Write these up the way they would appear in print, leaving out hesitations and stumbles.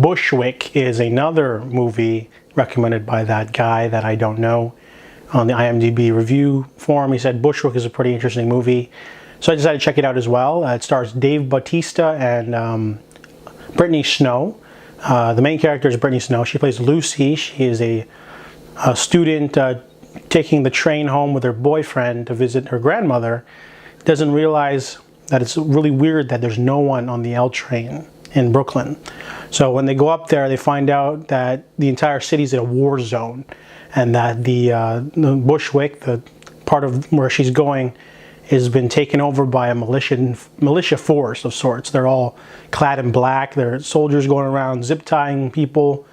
Bushwick is another movie recommended by that guy that I don't know. On the IMDb review forum, he said Bushwick is a pretty interesting movie. So I decided to check it out as well. It stars Dave Bautista and Brittany Snow. The main character is Brittany Snow. She plays Lucy. She is a student taking the train home with her boyfriend to visit her grandmother. Doesn't realize that it's really weird that there's no one on the L train in Brooklyn. So when they go up there, they find out that the entire city's in a war zone, and that the Bushwick, the part of where she's going, has been taken over by a militia force of sorts. They're all clad in black. There are soldiers going around zip tying people,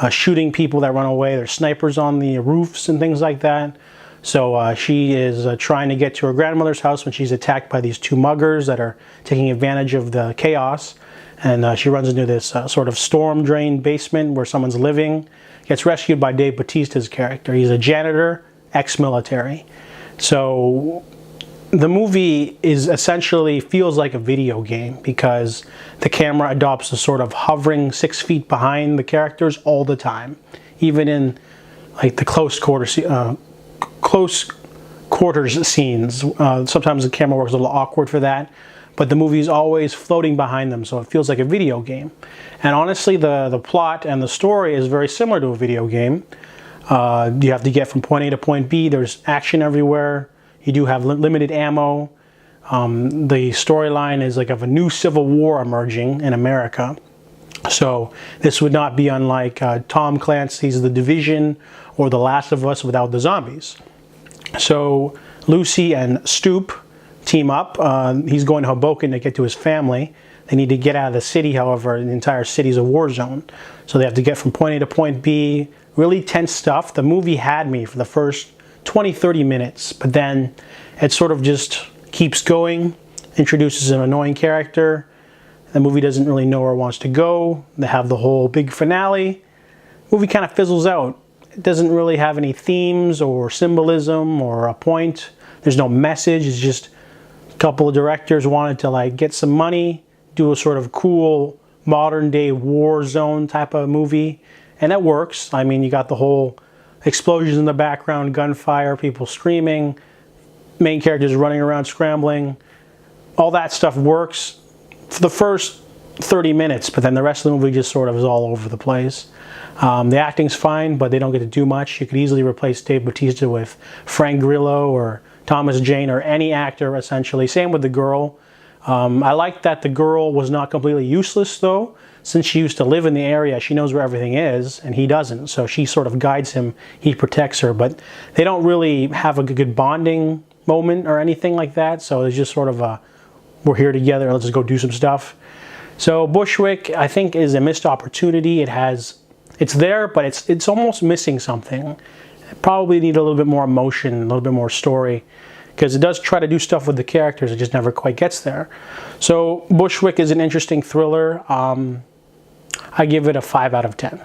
shooting people that run away. There's snipers on the roofs and things like that. So she is trying to get to her grandmother's house when she's attacked by these two muggers that are taking advantage of the chaos. And she runs into this sort of storm drain basement where someone's living. Gets rescued by Dave Bautista's character. He's a janitor, ex-military. So the movie is essentially feels like a video game because the camera adopts a sort of hovering 6 feet behind the characters all the time. Even in like the close quarters scenes. Sometimes the camera works a little awkward for that. But the movie is always floating behind them, so it feels like a video game. And honestly, the plot and the story is very similar to a video game. You have to get from point A to point B. There's action everywhere. You do have limited ammo. The storyline is like of a new civil war emerging in America. So this would not be unlike Tom Clancy's The Division or The Last of Us without the zombies. So Lucy and Stoop team up. He's going to Hoboken to get to his family. They need to get out of the city, however, the entire city's a war zone. So they have to get from point A to point B. Really tense stuff. The movie had me for the first 20-30 minutes, but then it sort of just keeps going, introduces an annoying character. The movie doesn't really know where it wants to go. They have the whole big finale. The movie kind of fizzles out. It doesn't really have any themes or symbolism or a point. There's no message. It's just a couple of directors wanted to like get some money, do a sort of cool modern day war zone type of movie, and it works. I mean, you got the whole explosions in the background, gunfire, people screaming, main characters running around scrambling. All that stuff works for the first 30 minutes, but then the rest of the movie just sort of is all over the place. The acting's fine, but they don't get to do much. You could easily replace Dave Bautista with Frank Grillo or Thomas Jane or any actor, essentially. Same with the girl. I like that the girl was not completely useless, though. Since she used to live in the area, she knows where everything is, and he doesn't. So she sort of guides him, he protects her. But they don't really have a good bonding moment or anything like that. So it's just sort of a, we're here together, let's just go do some stuff. So Bushwick, I think, is a missed opportunity. It's there, but it's almost missing something. It probably need a little bit more emotion, a little bit more story, because it does try to do stuff with the characters, it just never quite gets there. So Bushwick is an interesting thriller. I give it a 5 out of 10.